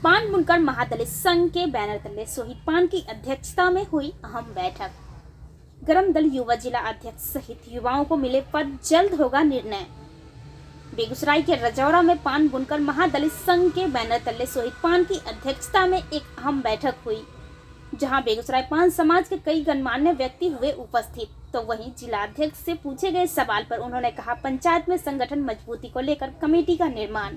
पान बुनकर महादलित संघ के बैनर तले सोहित पान की अध्यक्षता में हुई अहम बैठक। गरम दल युवा जिला अध्यक्ष सहित युवाओं को मिले पद, जल्द होगा निर्णय। बेगूसराय के रजौरा में पान बुनकर महादलित संघ के बैनर तले सोहित पान की अध्यक्षता में एक अहम बैठक हुई, जहां बेगूसराय पान समाज के कई गणमान्य व्यक्ति हुए उपस्थित। तो वहीं जिला अध्यक्ष से पूछे गए सवाल पर उन्होंने कहा, पंचायत में संगठन मजबूती को लेकर कमेटी का निर्माण,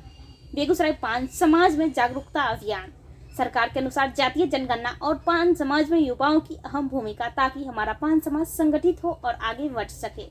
बेगूसराय पान समाज में जागरूकता अभियान, सरकार के अनुसार जातीय जनगणना और पान समाज में युवाओं की अहम भूमिका, ताकि हमारा पान समाज संगठित हो और आगे बढ़ सके।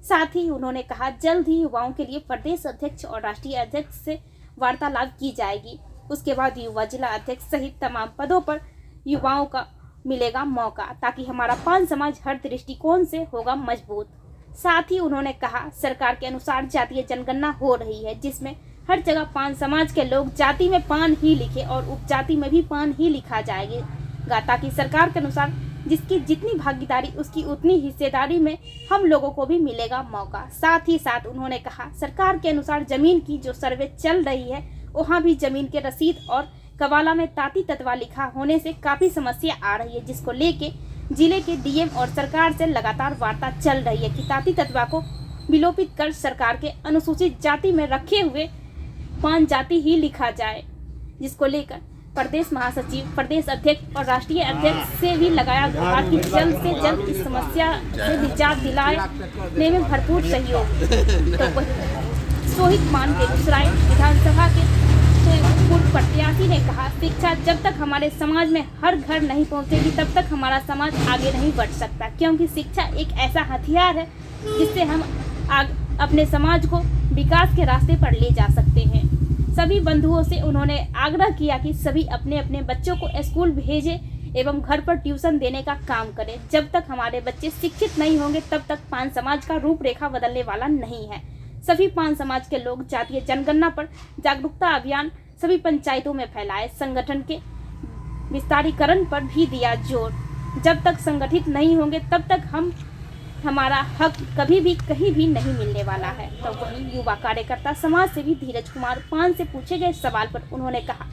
साथ ही उन्होंने कहा, जल्द ही युवाओं के लिए प्रदेश अध्यक्ष और राष्ट्रीय अध्यक्ष से वार्तालाप की जाएगी। उसके बाद युवा जिला अध्यक्ष सहित तमाम पदों पर युवाओं का मिलेगा मौका, ताकि हमारा पान समाज हर दृष्टिकोण से होगा मजबूत। साथ ही उन्होंने कहा, सरकार के अनुसार जातीय जनगणना हो रही है, जिसमें हर जगह पान समाज के लोग जाति में पान ही लिखे और उपजाति में भी पान ही लिखा जाएगा, ताकि सरकार के अनुसार जिसकी जितनी भागीदारी उसकी उतनी हिस्सेदारी में हम लोगों को भी मिलेगा मौका। साथ ही साथ उन्होंने कहा, सरकार के अनुसार जमीन की जो सर्वे चल रही है, वहाँ भी जमीन के रसीद और कवाला में ताती तत्वा लिखा होने से काफी समस्या आ रही है, जिसको लेके जिले के डीएम और सरकार से लगातार वार्ता चल रही है कि ताती तत्वा को विलोपित कर सरकार के अनुसूचित जाति में रखे हुए पान जाति ही लिखा जाए, जिसको लेकर प्रदेश महासचिव, प्रदेश अध्यक्ष और राष्ट्रीय अध्यक्ष से भी लगाया गुहार कि जल्द से जल्द इस समस्या से निजात दिलाने में भरपूर सहयोग। तो वही सोहित पान बेगूसराय विधानसभा के पूर्व प्रत्याशी ने कहा, शिक्षा जब तक हमारे समाज में हर घर नहीं पहुंचेगी, तब तक हमारा समाज आगे नहीं बढ़ सकता, क्योंकि शिक्षा एक ऐसा हथियार है जिससे हम अपने समाज को विकास के रास्ते पर ले जा सकते हैं। सभी बंधुओं से उन्होंने आग्रह किया कि सभी अपने अपने बच्चों को स्कूल भेजें एवं घर पर ट्यूशन देने का काम करें। जब तक हमारे बच्चे शिक्षित नहीं होंगे, तब तक पान समाज का रूपरेखा बदलने वाला नहीं है। सभी पान समाज के लोग जातीय जनगणना पर जागरूकता अभियान सभी पंचायतों में फैलाए। संगठन के विस्तारीकरण पर भी दिया जोर। जब तक संगठित नहीं होंगे, तब तक हमारा हक कभी भी कहीं भी नहीं मिलने वाला है। तो वहीं युवा कार्यकर्ता समाज सेवी धीरज कुमार पान से पूछे गए सवाल पर उन्होंने कहा,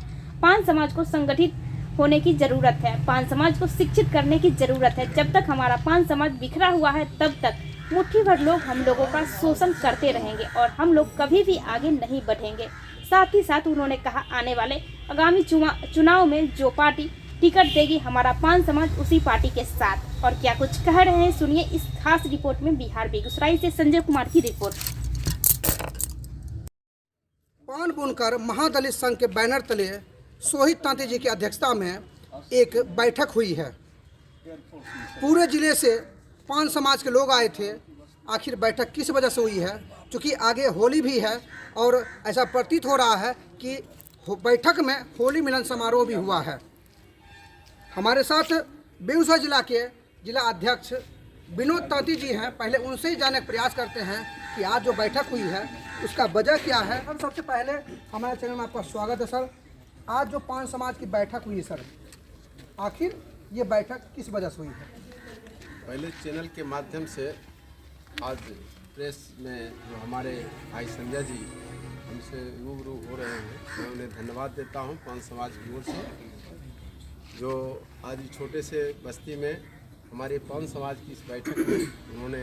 पान समाज को संगठित होने की जरूरत है, पान समाज को शिक्षित करने की जरूरत है। जब तक हमारा पान समाज बिखरा हुआ है, तब तक मुट्ठी भर लोग हम लोगों का शोषण करते रहेंगे और हम लोग कभी भी आगे नहीं बढ़ेंगे। साथ ही साथ उन्होंने कहा, आने वाले आगामी चुनाव में जो पार्टी टिकट देगी, हमारा पान समाज उसी पार्टी के साथ। और क्या कुछ कह रहे हैं, सुनिए इस खास रिपोर्ट में। बिहार बेगूसराय से संजय कुमार की रिपोर्ट। पान बुनकर महादलित संघ के बैनर तले सोहित तांती जी की अध्यक्षता में एक बैठक हुई है। पूरे जिले से पान समाज के लोग आए थे। आखिर बैठक किस वजह से हुई है? क्योंकि आगे होली भी है और ऐसा प्रतीत हो रहा है कि बैठक में होली मिलन समारोह भी हुआ है। हमारे साथ बेगूसराय जिला के जिला अध्यक्ष विनोद तांती जी हैं। पहले उनसे ही जानने का प्रयास करते हैं कि आज जो बैठक हुई है उसका वजह क्या है। हम सबसे पहले हमारे चैनल में आपका स्वागत है सर। आज जो पान समाज की बैठक हुई सर, आखिर ये बैठक किस वजह से हुई है? पहले चैनल के माध्यम से आज प्रेस में जो हमारे भाई संजय जी हमसे रूबरू हो रहे हैं, मैं उन्हें धन्यवाद देता हूं पान समाज की ओर से, जो आज छोटे से बस्ती में हमारे पान समाज की इस बैठक में उन्होंने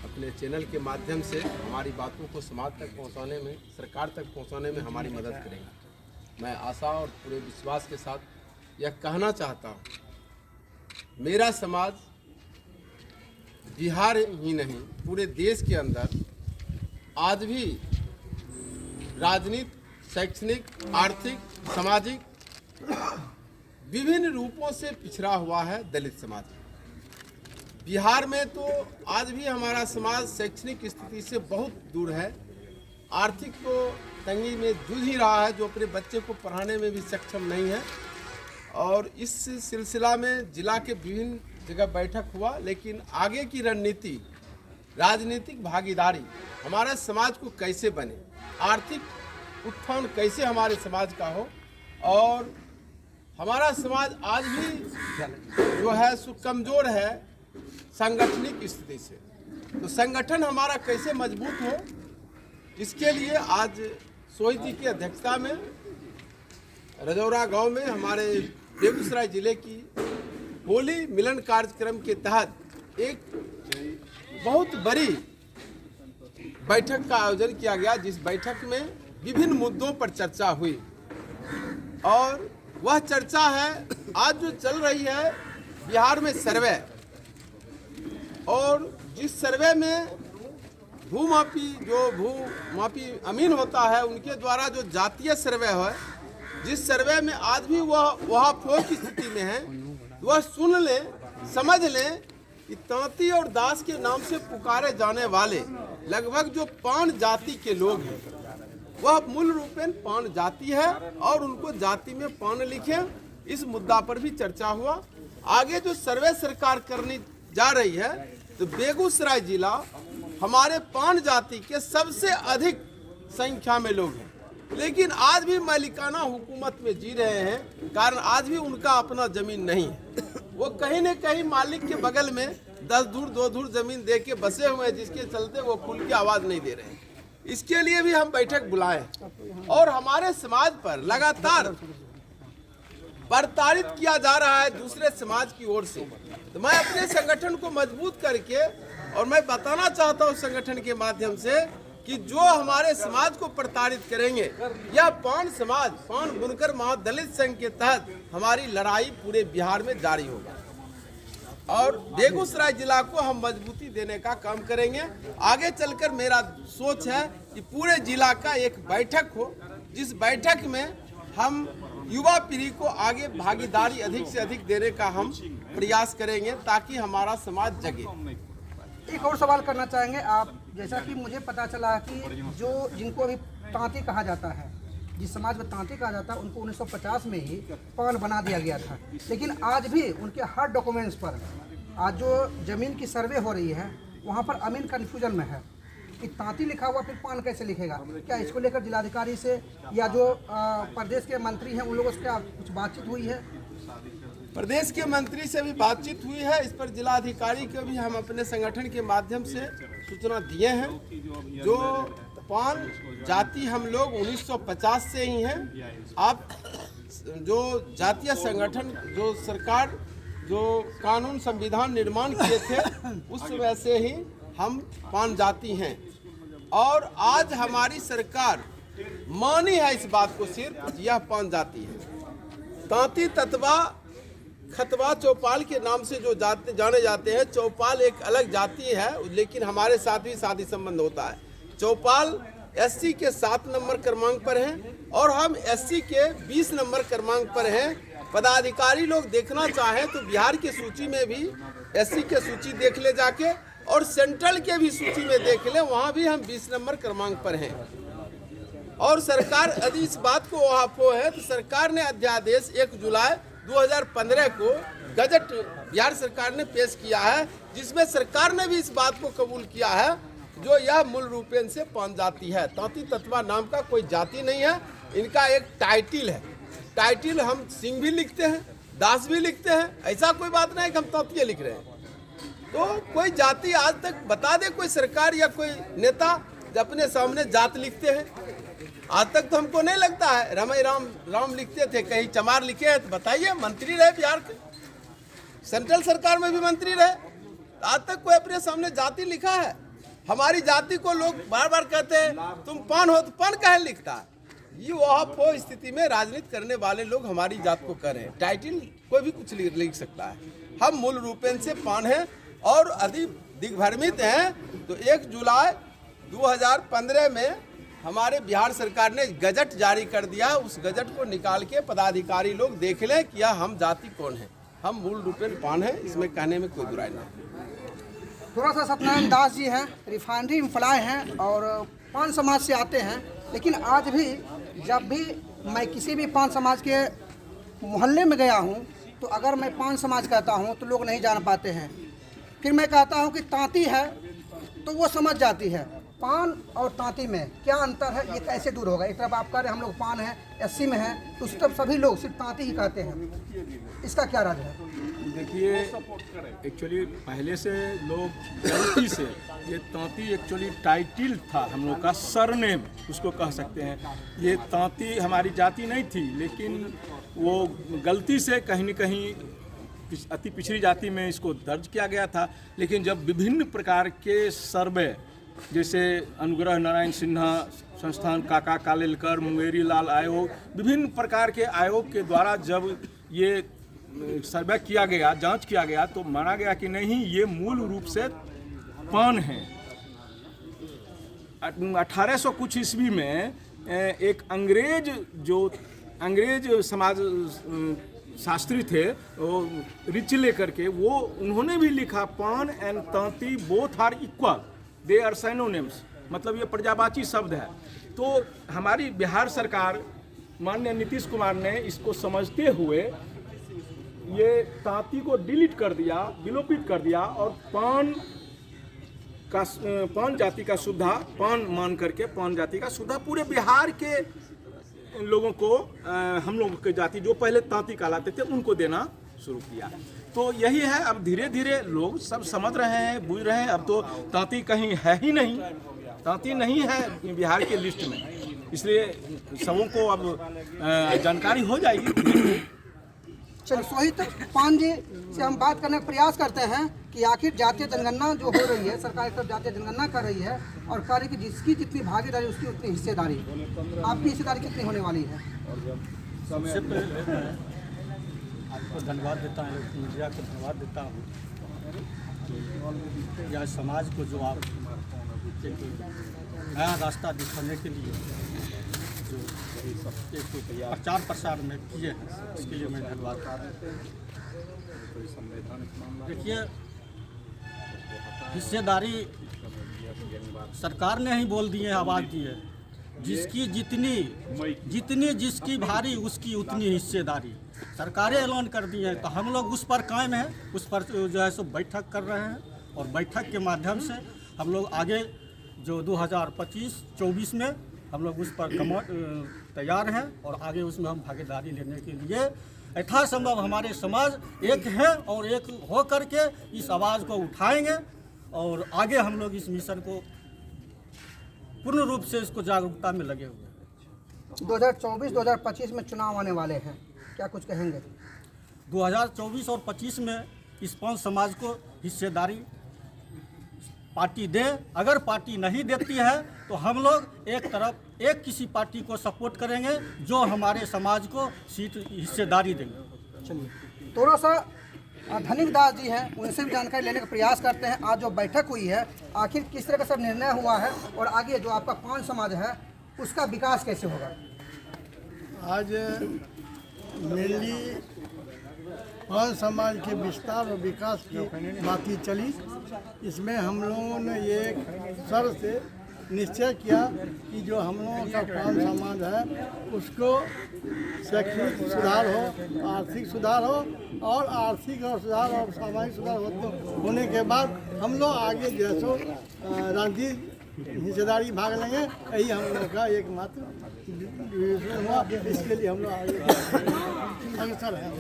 अपने चैनल के माध्यम से हमारी बातों को समाज तक पहुंचाने में, सरकार तक पहुंचाने में हमारी मदद करेंगे। मैं आशा और पूरे विश्वास के साथ यह कहना चाहता हूं, मेरा समाज बिहार ही नहीं पूरे देश के अंदर आज भी राजनीतिक, शैक्षणिक, आर्थिक, सामाजिक विभिन्न रूपों से पिछड़ा हुआ है दलित समाज। बिहार में तो आज भी हमारा समाज शैक्षणिक स्थिति से बहुत दूर है, आर्थिक तो तंगी में जूझ ही रहा है, जो अपने बच्चे को पढ़ाने में भी सक्षम नहीं है। और इस सिलसिला में जिला के विभिन्न जगह बैठक हुआ, लेकिन आगे की रणनीति, राजनीतिक भागीदारी हमारे समाज को कैसे बने, आर्थिक उत्थान कैसे हमारे समाज का हो, और हमारा समाज आज भी जो है सो कमज़ोर है संगठनिक स्थिति से, तो संगठन हमारा कैसे मजबूत हो, इसके लिए आज सोहित जी की अध्यक्षता में रजौरा गांव में हमारे बेगूसराय जिले की होली मिलन कार्यक्रम के तहत एक बहुत बड़ी बैठक का आयोजन किया गया, जिस बैठक में विभिन्न मुद्दों पर चर्चा हुई। और वह चर्चा है आज जो चल रही है बिहार में सर्वे, और जिस सर्वे में भूमाफी अमीन होता है उनके द्वारा जो जातीय सर्वे है, जिस सर्वे में आज भी वह फोक की स्थिति में है, वह सुन लें, समझ लें कि तांती और दास के नाम से पुकारे जाने वाले लगभग जो पान जाति के लोग हैं, वह मूल रूपेण पान जाति है और उनको जाति में पान लिखे। इस मुद्दा पर भी चर्चा हुआ। आगे जो सर्वे सरकार करनी जा रही है, तो बेगूसराय जिला हमारे पान जाति के सबसे अधिक संख्या में लोग हैं, लेकिन आज भी मालिकाना हुकूमत में जी रहे हैं, कारण आज भी उनका अपना जमीन नहीं है। वो कहीं न कहीं मालिक के बगल में 10 धूर 2 धूर जमीन दे के बसे हुए हैं, जिसके चलते वो खुल की आवाज नहीं दे रहे हैं। इसके लिए भी हम बैठक बुलाए और हमारे समाज पर लगातार प्रताड़ित किया जा रहा है दूसरे समाज की ओर से। तो मैं अपने संगठन को मजबूत करके, और मैं बताना चाहता हूं संगठन के माध्यम से कि जो हमारे समाज को प्रताड़ित करेंगे, यह पान समाज, पान बुनकर महादलित संघ के तहत हमारी लड़ाई पूरे बिहार में जारी होगा और बेगूसराय जिला को हम मजबूती देने का काम करेंगे। आगे चलकर मेरा सोच है कि पूरे जिला का एक बैठक हो, जिस बैठक में हम युवा पीढ़ी को आगे भागीदारी अधिक से अधिक देने का हम प्रयास करेंगे, ताकि हमारा समाज जगे। एक और सवाल करना चाहेंगे आप, जैसा कि मुझे पता चला कि जो जिनको अभी तांती कहा जाता है, जिस समाज में तांती कहा जाता है, उनको 1950 में ही पान बना दिया गया था, लेकिन आज भी उनके हर डॉक्यूमेंट्स पर आज जो जमीन की सर्वे हो रही है वहाँ पर अमीन कन्फ्यूजन में है कि तांती लिखा हुआ फिर पान कैसे लिखेगा। क्या इसको लेकर जिलाधिकारी से या जो प्रदेश के मंत्री हैं उन लोगों से क्या कुछ बातचीत हुई है? प्रदेश के मंत्री से भी बातचीत हुई है। इस पर जिलाधिकारी को भी हम अपने संगठन के माध्यम से सूचना दिए हैं। जो पान जाति हम लोग 1950 से ही हैं। आप जो जातीय संगठन, जो सरकार जो कानून संविधान निर्माण किए थे, उस समय से ही हम पान जाति हैं और आज हमारी सरकार मानी है इस बात को, सिर्फ यह पान जाति है। तांती, ततवा, खतवा, चौपाल के नाम से जो जाने जाते हैं, चौपाल एक अलग जाति है, लेकिन हमारे साथ भी शादी संबंध होता है। चौपाल एससी के 7 नंबर क्रमांक पर हैं और हम एससी के 20 नंबर क्रमांक पर हैं। पदाधिकारी लोग देखना चाहें तो बिहार की सूची में भी एससी के सूची देख ले जाके, और सेंट्रल के भी सूची में देख ले, वहाँ भी हम 20 नंबर क्रमांक पर हैं। और सरकार यदि इस बात को वहाफो है तो सरकार ने अध्यादेश 1 जुलाई 2015 को गजट बिहार सरकार ने पेश किया है, जिसमें सरकार ने भी इस बात को कबूल किया है जो यह मूल रूपेण से पान जाति है। तांती ततवा नाम का कोई जाति नहीं है, इनका एक टाइटिल है। टाइटिल हम सिंह भी लिखते हैं, दास भी लिखते हैं, ऐसा कोई बात नहीं कि हम तांतिये लिख रहे हैं। तो कोई जाति आज तक बता दे कोई सरकार या कोई नेता जो अपने सामने जात लिखते हैं? आज तक तो हमको नहीं लगता है। रमई राम लिखते थे, कहीं चमार लिखे हैं तो बताइए। मंत्री रहे बिहार के, सेंट्रल सरकार में भी मंत्री रहे, आज तक कोई अपने सामने जाति लिखा है? हमारी जाति को लोग बार बार कहते हैं तुम पान हो, तो पान काहे लिखता है? ये वह स्थिति में राजनीति करने वाले लोग हमारी जात को कर रहे हैं। टाइटिल कोई भी कुछ लिख सकता है। हम मूल रूपेण से पान हैं और अधिक दिग्भ्रमित हैं। तो 1 जुलाई 2015 में हमारे बिहार सरकार ने गजट जारी कर दिया। उस गजट को निकाल के पदाधिकारी लोग देख लें कि यह हम जाति कौन है। हम मूल रूपेण पान है, इसमें कहने में कोई बुराई नहीं। थोड़ा सा सत्यनारायण दास जी हैं, रिफाइनरी एम्प्लॉय हैं और पान समाज से आते हैं, लेकिन आज भी जब भी मैं किसी भी पान समाज के मोहल्ले में गया हूं, तो अगर मैं पान समाज कहता हूं तो लोग नहीं जान पाते हैं। फिर मैं कहता हूं कि तांती है तो वो समझ जाती है, पान और तांती में क्या अंतर है, ये कैसे दूर होगा? एक तरफ आप कह रहे हैं हम लोग पान है, एससी में है, तो उस तरफ सभी लोग सिर्फ तांती ही कहते हैं, इसका क्या राज है? देखिए, एक्चुअली पहले से लोग गलती से ये तांती एक्चुअली टाइटिल था हम लोग का, सरनेम उसको कह सकते हैं। ये तांती हमारी जाति नहीं थी, लेकिन वो गलती से कहीं न कहीं अति पिछड़ी जाति में इसको दर्ज किया गया था। लेकिन जब विभिन्न प्रकार के सर्वे, जैसे अनुग्रह नारायण सिन्हा संस्थान, काका कालेलकर, मुंगेरी लाल आयोग, विभिन्न प्रकार के आयोग के द्वारा जब ये सर्वे किया गया, जांच किया गया, तो माना गया कि नहीं, ये मूल रूप से पान है। 1800 कुछ ईस्वी में एक अंग्रेज समाज शास्त्री थे, वो रिचले करके, वो उन्होंने भी लिखा Pan and Tanti both are equal, they are synonyms, मतलब ये पर्यायवाची शब्द है। तो हमारी बिहार सरकार माननीय नीतीश कुमार ने इसको समझते हुए ये तांती को डिलीट कर दिया, विलोपित कर दिया, और पान जाति का सुधा, पान मान करके पान जाति का सुधा पूरे बिहार के लोगों को, हम लोगों की जाति जो पहले तांती कहलाते थे, उनको देना शुरू किया। तो यही है, अब धीरे धीरे लोग सब समझ रहे हैं, बूझ रहे हैं। अब तो तांती कहीं है ही नहीं, तांती नहीं है बिहार के लिस्ट में, इसलिए सबों को अब जानकारी हो जाएगी। चलिए, सोहित पान जी से हम बात करने का प्रयास करते हैं कि आखिर जातीय जनगणना जो हो रही है, सरकार एक तरफ जातीय जनगणना कर रही है और कह रही है कि जिसकी जितनी भागीदारी उसकी उतनी हिस्सेदारी। आपकी हिस्सेदारी कितनी होने वाली है? सबसे पहले आपको धन्यवाद देता हूँ, मीडिया को धन्यवाद देता हूँ कि यह समाज को जो आप एक नया रास्ता दिखाने के लिए जो एक प्रचार प्रसार में किए हैं, इसके लिए मैं धन्यवाद करता हूँ। देखिए, हिस्सेदारी सरकार ने ही बोल दी है, आवाज़ दी है, जिसकी जितनी जिसकी भारी उसकी उतनी हिस्सेदारी, सरकारें ऐलान कर दी है। तो हम लोग उस पर कायम हैं, उस पर जो है सो बैठक कर रहे हैं, और बैठक के माध्यम से हम लोग आगे जो 2025-24 में हम लोग उस पर तैयार हैं, और आगे उसमें हम भागीदारी लेने के लिए यथासंभव हमारे समाज एक है, और एक हो करके इस आवाज़ को उठाएंगे, और आगे हम लोग इस मिशन को पूर्ण रूप से इसको जागरूकता में लगे हुए हैं। 2024-2025 में चुनाव आने वाले हैं, क्या कुछ कहेंगे? 2024 और 25 में इस पान समाज को हिस्सेदारी पार्टी दे। अगर पार्टी नहीं देती है तो हम लोग एक किसी पार्टी को सपोर्ट करेंगे जो हमारे समाज को सीट हिस्सेदारी देंगे। चलिए, थोड़ा सा धनिक दास जी हैं, उनसे भी जानकारी लेने का प्रयास करते हैं। आज जो बैठक हुई है, आखिर किस तरह का सब निर्णय हुआ है, और आगे जो आपका पान समाज है उसका विकास कैसे होगा? आज मेनली पान समाज के विस्तार और विकास की बातें चली। इसमें हम लोगों ने ये सर से निश्चय किया कि जो हम लोगों का पान समाज है उसको शैक्षणिक सुधार हो, आर्थिक सुधार हो, और आर्थिक और सुधार और सामाजिक सुधार होने के बाद हम लोग आगे जैसो राजनीतिक हिस्सेदारी भाग लेंगे। यही हम लोग का एकमात्र हुआ, इसके लिए हम लोग अग्रसर हैं।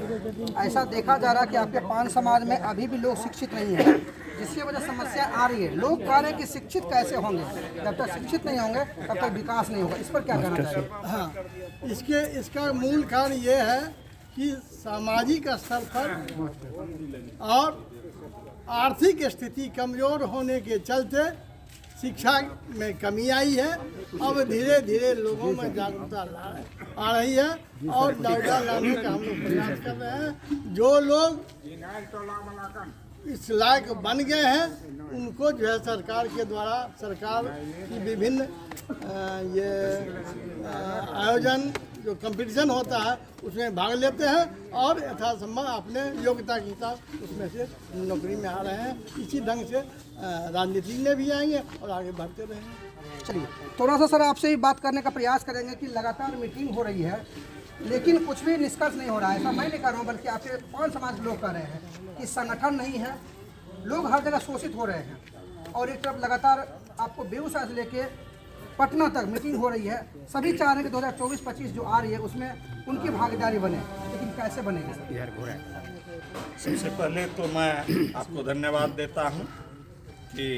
ऐसा देखा जा रहा है कि आपके पान समाज में अभी भी लोग शिक्षित नहीं हैं, जिसकी वजह समस्या आ रही है। लोग कह रहे हैं कि शिक्षित कैसे होंगे, जब तक शिक्षित नहीं होंगे तब तक विकास नहीं होगा। इस पर क्या कहना चाहिए? हाँ, इसका मूल कारण ये है कि सामाजिक स्तर पर और आर्थिक स्थिति कमजोर होने के चलते शिक्षा में कमी आई है। अब धीरे धीरे लोगों में जागरूकता आ रही है, और जागरूकता लाने का हम लोग प्रयास कर रहे हैं। जो लोग इस लायक बन गए हैं उनको जो है सरकार के द्वारा, सरकार की विभिन्न ये आयोजन जो कंपटीशन होता है उसमें भाग लेते हैं, और यथासंभव अपने योग्यता के हिसाब उसमें से नौकरी में आ रहे हैं। इसी ढंग से राजनीति में भी आएंगे और आगे बढ़ते रहेंगे। चलिए, थोड़ा सा सर आपसे भी बात करने का प्रयास करेंगे कि लगातार मीटिंग हो रही है, लेकिन कुछ भी निष्कर्ष नहीं हो रहा है। ऐसा मैं नहीं कर रहा हूँ, बल्कि आपके पान समाज के लोग कह रहे हैं कि संगठन नहीं है, लोग हर जगह शोषित हो रहे हैं, और एक तरफ लगातार आपको बेगूसराय से लेके पटना तक मीटिंग हो रही है, सभी चाह रहे हैं कि 2024-25 जो आ रही है उसमें उनकी भागीदारी बने, लेकिन कैसे बनेगी सर? सबसे पहले तो मैं आपको धन्यवाद देता हूं कि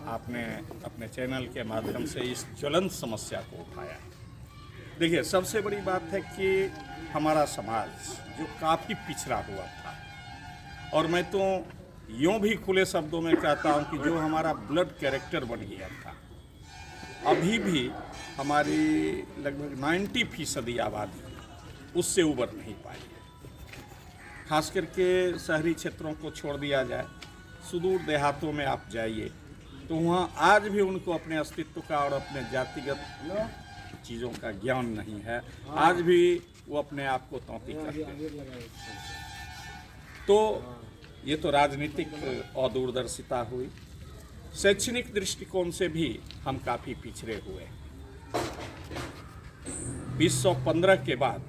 आपने अपने चैनल के माध्यम से इस ज्वलंत समस्या को उठाया। देखिए, सबसे बड़ी बात है कि हमारा समाज जो काफ़ी पिछड़ा हुआ था, और मैं तो यूँ भी खुले शब्दों में कहता हूं कि जो हमारा ब्लड कैरेक्टर बन गया था, अभी भी हमारी लगभग 90% आबादी उससे उबर नहीं पाई है। खास करके शहरी क्षेत्रों को छोड़ दिया जाए, सुदूर देहातों में आप जाइए तो वहाँ आज भी उनको अपने अस्तित्व का और अपने जातिगत चीज़ों का ज्ञान नहीं है। आज भी वो अपने आप को तौती करते हैं। तो ये तो राजनीतिक अदूरदर्शिता हुई। शैक्षणिक दृष्टिकोण से भी हम काफ़ी पिछड़े हुए। 2015 के बाद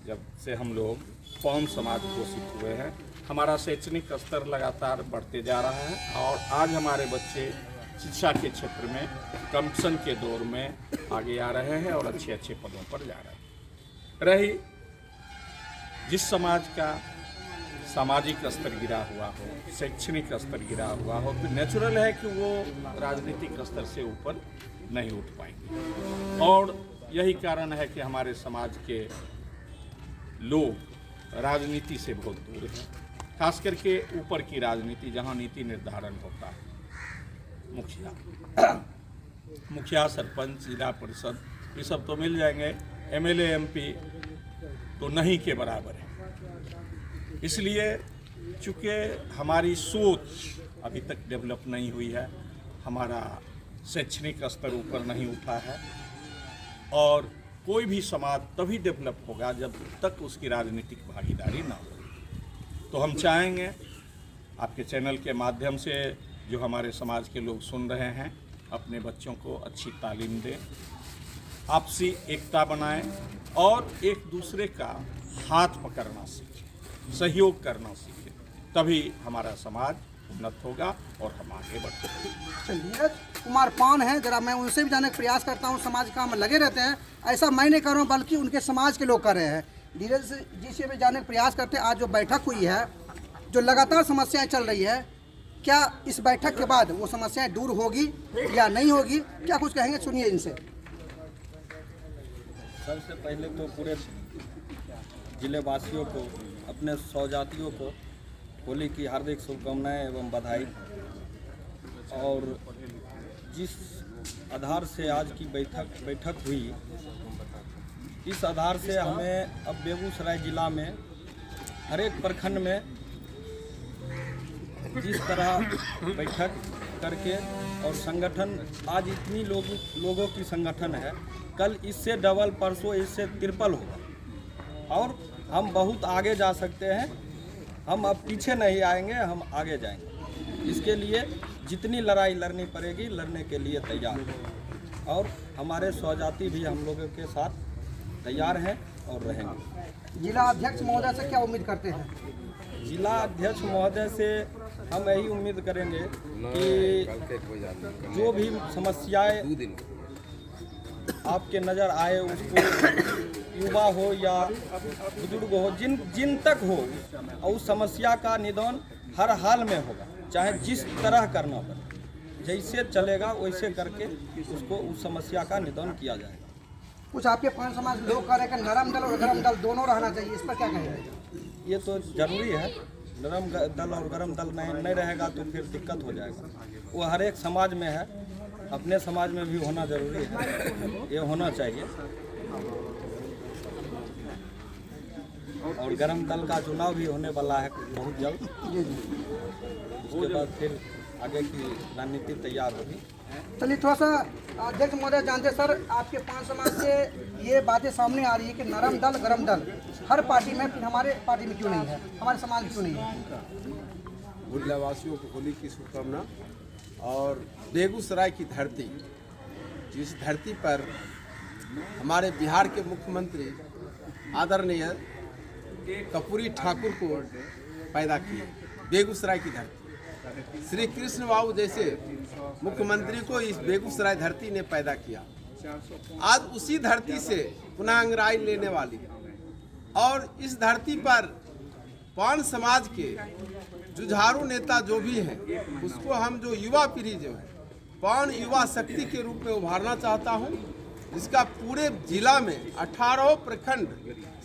जब से हम लोग कौम समाज घोषित हुए हैं, हमारा शैक्षणिक स्तर लगातार बढ़ते जा रहा है और आज हमारे बच्चे शिक्षा के क्षेत्र में कंपटीशन के दौर में आगे आ रहे हैं और अच्छे अच्छे पदों पर जा रहे हैं। रही जिस समाज का सामाजिक स्तर गिरा हुआ हो, शैक्षणिक स्तर गिरा हुआ हो, तो नेचुरल है कि वो राजनीतिक स्तर से ऊपर नहीं उठ पाएंगे। और यही कारण है कि हमारे समाज के लोग राजनीति से बहुत दूर हैं, खास करके ऊपर की राजनीति जहां नीति निर्धारण होता है। मुखिया, सरपंच, जिला परिषद, ये सब तो मिल जाएंगे, एमएलए, एमपी तो नहीं के बराबर है। इसलिए चूँकि हमारी सोच अभी तक डेवलप नहीं हुई है, हमारा शैक्षणिक स्तर ऊपर नहीं उठा है, और कोई भी समाज तभी डेवलप होगा जब तक उसकी राजनीतिक भागीदारी ना हो। तो हम चाहेंगे आपके चैनल के माध्यम से जो हमारे समाज के लोग सुन रहे हैं, अपने बच्चों को अच्छी तालीम दें, आपसी एकता बनाएं और एक दूसरे का हाथ पकड़ना सीखें, सहयोग करना सीखें, तभी हमारा समाज उन्नत होगा और हम आगे बढ़ेंगे। नीरज कुमार पान हैं, जरा मैं उनसे भी जानने का प्रयास करता हूँ। समाज काम में लगे रहते हैं, ऐसा मैं नहीं कर रहा हूँ बल्कि उनके समाज के लोग कर रहे हैं। नीरज जी से भी जानने का प्रयास करते हैं। आज जो बैठक हुई है, जो लगातार समस्याएं चल रही है, क्या इस बैठक के बाद वो समस्याएं दूर होगी या नहीं होगी, क्या कुछ कहेंगे? सुनिए इनसे। सबसे पहले तो पूरे जिले वासियों को, अपने स्वजातियों को होली की हार्दिक शुभकामनाएं एवं बधाई। और जिस आधार से आज की बैठक हुई, इस आधार से हमें अब बेगूसराय जिला में हर एक प्रखंड में जिस तरह बैठक करके और संगठन, आज इतनी लोगों की संगठन है, कल इससे डबल, परसों इससे ट्रिपल होगा और हम बहुत आगे जा सकते हैं। हम अब पीछे नहीं आएंगे, हम आगे जाएंगे। इसके लिए जितनी लड़ाई लड़नी पड़ेगी, लड़ने के लिए तैयार हैं और हमारे स्वजाति भी हम लोगों के साथ तैयार हैं और रहेंगे। जिला अध्यक्ष महोदय से क्या उम्मीद करते हैं? जिला अध्यक्ष महोदय से हम यही उम्मीद करेंगे कि जो भी समस्याएं आपके नज़र आए, उसको युवा हो या बुजुर्ग हो, जिन तक हो, और उस समस्या का निदान हर हाल में होगा, चाहे जिस तरह करना पड़े, जैसे चलेगा वैसे करके उसको उस समस्या का निदान किया जाएगा। कुछ आपके पान समाज लोग कह रहे हैं कि नरम दल और गरम दल दोनों रहना चाहिए, इस पर क्या कहेंगे? ये तो जरूरी है। नरम दल और गरम दल नहीं रहेगा तो फिर दिक्कत हो जाएगा। वो हर एक समाज में है, अपने समाज में भी होना जरूरी है, ये होना चाहिए। और गरम दल का चुनाव भी होने वाला है बहुत जल्द। उसके बाद फिर आगे की रणनीति तैयार होगी। चलिए, थोड़ा सा अध्यक्ष महोदय जानते सर, आपके पान समाज से ये बातें सामने आ रही है कि नरम दल गरम दल हर पार्टी में, फिर हमारे पार्टी में क्यों नहीं है, हमारे समाज में क्यों नहीं है? जिलावासियों को होली की शुभकामना। और बेगूसराय की धरती, जिस धरती पर हमारे बिहार के मुख्यमंत्री आदरणीय कर्पूरी ठाकुर को पैदा किए, बेगूसराय की धरती, श्री कृष्ण बाबू जैसे मुख्यमंत्री को इस बेगूसराय धरती ने पैदा किया। आज उसी धरती से पुनः अंगराई लेने वाली और इस धरती पर पान समाज के जुझारू नेता जो भी हैं, उसको हम जो युवा पीढ़ी जो है पान युवा शक्ति के रूप में उभारना चाहता हूं, जिसका पूरे जिला में 18 प्रखंड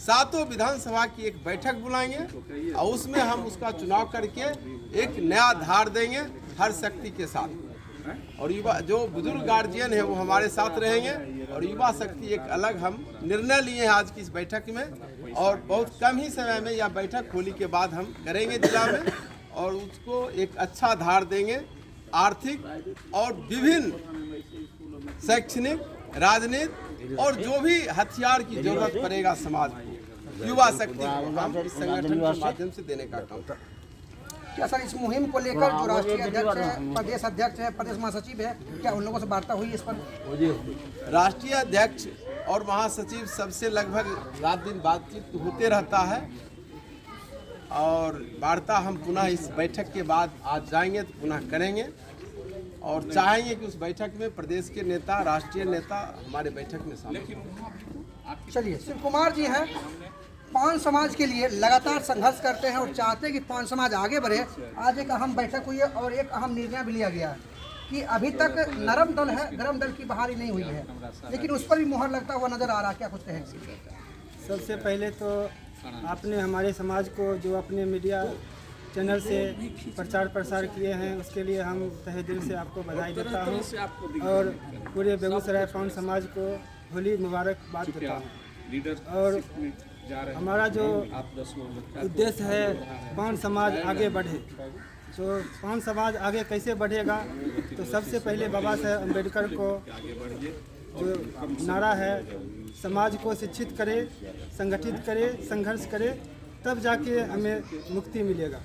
7 विधानसभा की एक बैठक बुलाएंगे और उसमें हम उसका चुनाव करके एक नया धार देंगे हर शक्ति के साथ। और युवा जो बुजुर्ग गार्जियन है वो हमारे साथ रहेंगे और युवा शक्ति एक अलग हम निर्णय लिए हैं आज की इस बैठक में, और बहुत कम ही समय में यह बैठक होली के बाद हम करेंगे जिला में और उसको एक अच्छा धार देंगे। आर्थिक और विभिन्न शैक्षणिक राजनीति और जो भी हथियार की जरूरत पड़ेगा समाज को, युवा शक्ति को हम इस संगठन के माध्यम से देने का काम करें। क्या सर इस मुहिम को लेकर जो राष्ट्रीय अध्यक्ष है, प्रदेश अध्यक्ष है, प्रदेश महासचिव है, क्या उन लोगों से वार्ता हुई इस पर? राष्ट्रीय अध्यक्ष और महासचिव सबसे लगभग रात दिन बातचीत होते रहता है और वार्ता हम पुनः इस बैठक के बाद आज जाएंगे तो पुनः करेंगे और चाहेंगे कि उस बैठक में प्रदेश के नेता, राष्ट्रीय नेता हमारे बैठक में शामिल हों। चलिए, शिव कुमार जी हैं, पान समाज के लिए लगातार संघर्ष करते हैं और चाहते हैं कि पान समाज आगे बढ़े। आज एक अहम बैठक हुई है और एक अहम निर्णय भी लिया गया है कि अभी तक नरम दल है, गरम दल की बहाली नहीं हुई है, लेकिन उस पर भी मुहर लगता हुआ नजर आ रहा है। क्या कुछ कहेंगे? सबसे पहले तो आपने हमारे समाज को जो अपने मीडिया चैनल से प्रचार प्रसार किए हैं उसके लिए हम तहे दिल से आपको बधाई देता हूं और पूरे बेगूसराय पान समाज को होली मुबारकबाद देता हूं। और हमारा जो उद्देश्य है पान समाज आगे बढ़े, तो पान समाज आगे कैसे बढ़ेगा, तो सबसे पहले बाबा साहेब अम्बेडकर को जो नारा है समाज को शिक्षित करे, संगठित करे, संघर्ष करे, तब जाके हमें मुक्ति मिलेगा।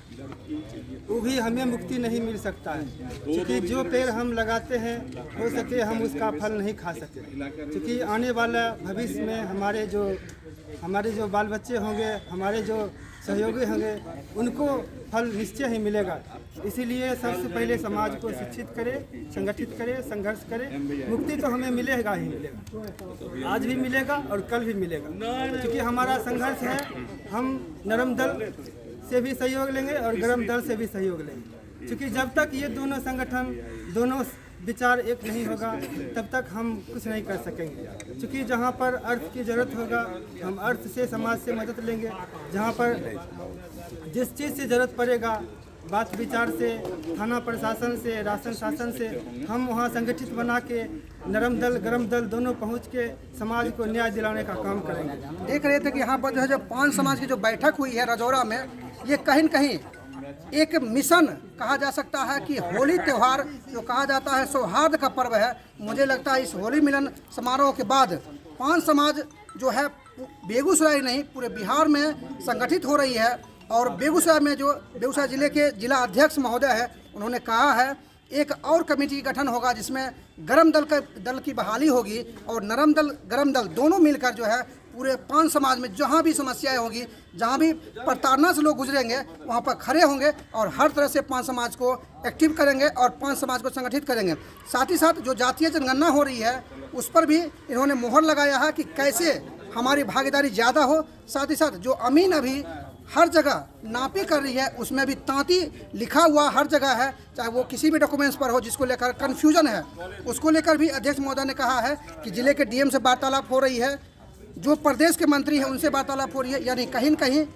वो भी हमें मुक्ति नहीं मिल सकता है क्योंकि जो पेड़ हम लगाते हैं हो सके हम उसका फल नहीं खा सके, क्योंकि आने वाला भविष्य में हमारे जो बाल बच्चे होंगे, हमारे जो सहयोगी होंगे, उनको फल निश्चय ही मिलेगा। इसीलिए सबसे पहले समाज को शिक्षित करे, संगठित करे, संघर्ष करे, मुक्ति तो हमें मिलेगा ही मिलेगा, आज भी मिलेगा और कल भी मिलेगा, क्योंकि हमारा संघर्ष है। हम नरम दल से भी सहयोग लेंगे और गरम दल से भी सहयोग लेंगे, क्योंकि जब तक ये दोनों संगठन, दोनों विचार एक नहीं होगा तब तक हम कुछ नहीं कर सकेंगे। क्योंकि जहाँ पर अर्थ की ज़रूरत होगा हम अर्थ से, समाज से मदद लेंगे, जहाँ पर जिस चीज़ से ज़रूरत पड़ेगा बात विचार से, थाना प्रशासन से, राशन शासन से, हम वहाँ संगठित बना के नरम दल गरम दल दोनों पहुँच के समाज को न्याय दिलाने का काम करेंगे। देख रहे थे कि यहाँ पर जो है, जो पान समाज की जो बैठक हुई है राजौरा में, ये कहीं न कहीं एक मिशन कहा जा सकता है कि होली त्यौहार जो कहा जाता है सौहार्द का पर्व है। मुझे लगता है इस होली मिलन समारोह के बाद पान समाज जो है बेगूसराय नहीं पूरे बिहार में संगठित हो रही है। और बेगूसराय में जो बेगूसराय जिले के जिला अध्यक्ष महोदय है, उन्होंने कहा है एक और कमेटी गठन होगा जिसमें गरम दल की बहाली होगी और नरम दल गरम दल दोनों मिलकर जो है पूरे पान समाज में जहाँ भी समस्याएं होगी, जहाँ भी प्रताड़ना से लोग गुजरेंगे, वहाँ पर खड़े होंगे और हर तरह से पान समाज को एक्टिव करेंगे और पान समाज को संगठित करेंगे। साथ ही साथ जो जातीय जनगणना हो रही है उस पर भी इन्होंने मोहर लगाया है कि कैसे हमारी भागीदारी ज़्यादा हो। साथ ही साथ जो अमीन अभी हर जगह नापी कर रही है उसमें भी तांती लिखा हुआ हर जगह है, चाहे वो किसी भी डॉक्यूमेंट्स पर हो जिसको लेकर कन्फ्यूजन है, उसको लेकर भी अध्यक्ष महोदय ने कहा है कि जिले के डीएम से वार्तालाप हो रही है, जो प्रदेश के मंत्री हैं उनसे वार्तालाप हो रही है। यानी कहीं न कहीं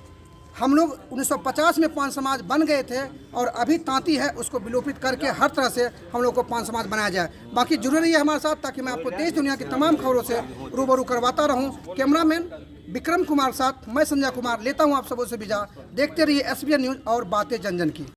हम लोग 1950 में पान समाज बन गए थे और अभी तांती है उसको विलोपित करके हर तरह से हम लोग को पान समाज बनाया जाए। बाकी जुड़े रहिए हमारे साथ ताकि मैं आपको देश दुनिया की तमाम खबरों से रूबरू करवाता रहूं। कैमरामैन विक्रम कुमार साथ मैं संजय कुमार लेता हूं आप सबों से विदा। देखते रहिए SBN न्यूज़ और बातें जन जन की।